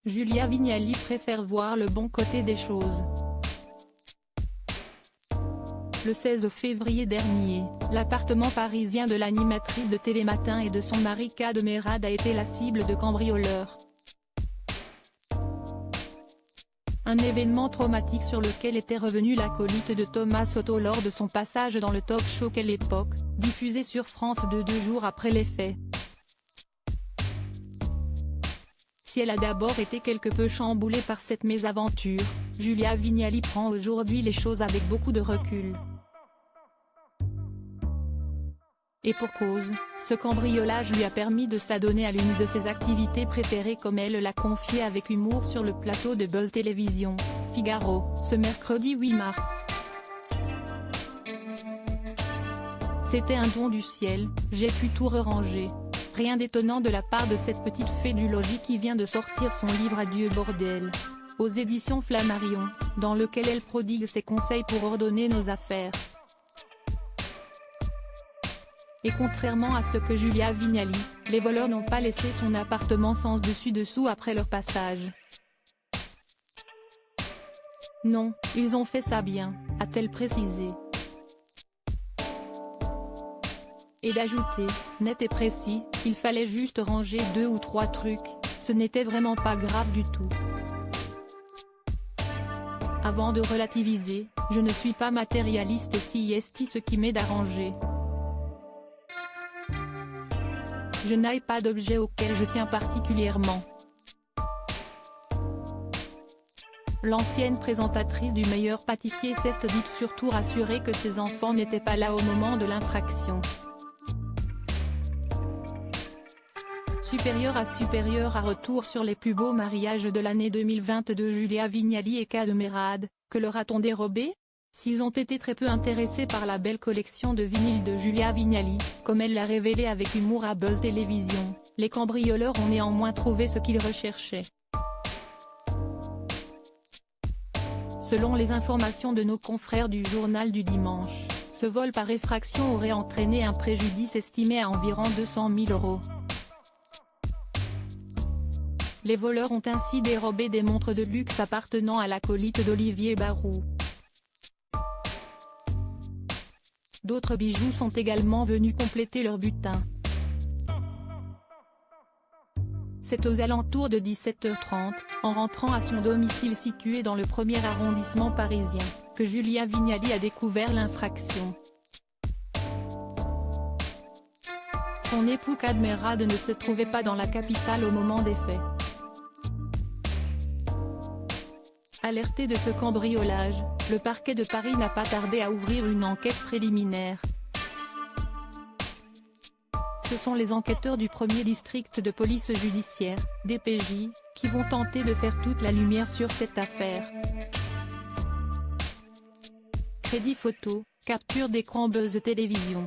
Julia Vignali préfère voir le bon côté des choses. Le 16 février dernier, l'appartement parisien de l'animatrice de Télématin et de son mari Kad Merad a été la cible de cambrioleurs. Un événement traumatique sur lequel était revenu l'acolyte de Thomas Soto lors de son passage dans le talk-show Quelle époque, diffusé sur France 2 2 jours après les faits. Si elle a d'abord été quelque peu chamboulée par cette mésaventure, Julia Vignali prend aujourd'hui les choses avec beaucoup de recul. Et pour cause, ce cambriolage lui a permis de s'adonner à l'une de ses activités préférées comme elle l'a confié avec humour sur le plateau de Buzz Télévision, Figaro, ce mercredi 8 mars. C'était un don du ciel, j'ai pu tout ranger. Rien d'étonnant de la part de cette petite fée du logis qui vient de sortir son livre Adieu bordel, aux éditions Flammarion, dans lequel elle prodigue ses conseils pour ordonner nos affaires. Et contrairement à ce que Julia Vignali, les voleurs n'ont pas laissé son appartement sans dessus-dessous après leur passage. Non, ils ont fait ça bien, a-t-elle précisé. Et d'ajouter, net et précis, il fallait juste ranger 2 ou 3 trucs, ce n'était vraiment pas grave du tout. Avant de relativiser, je ne suis pas matérialiste et si est ce qui m'aide à ranger. Je n'ai pas d'objet auquel je tiens particulièrement. L'ancienne présentatrice du meilleur pâtissier s'est dit surtout rassurée que ses enfants n'étaient pas là au moment de l'infraction. Supérieur à retour sur les plus beaux mariages de l'année 2022 Julia Vignali et Kad Merad, que leur a-t-on dérobé? S'ils ont été très peu intéressés par la belle collection de vinyles de Julia Vignali, comme elle l'a révélé avec humour à Buzz Télévision, les cambrioleurs ont néanmoins trouvé ce qu'ils recherchaient. Selon les informations de nos confrères du journal du dimanche, ce vol par effraction aurait entraîné un préjudice estimé à environ 200 000 €. Les voleurs ont ainsi dérobé des montres de luxe appartenant à l'acolyte d'Olivier Barou. D'autres bijoux sont également venus compléter leur butin. C'est aux alentours de 17h30, en rentrant à son domicile situé dans le 1er arrondissement parisien, que Julia Vignali a découvert l'infraction. Son époux Kad Merad ne se trouvait pas dans la capitale au moment des faits. Alerté de ce cambriolage, le parquet de Paris n'a pas tardé à ouvrir une enquête préliminaire. Ce sont les enquêteurs du 1er district de police judiciaire, DPJ, qui vont tenter de faire toute la lumière sur cette affaire. Crédit photo, capture d'écran Buzz Télévision.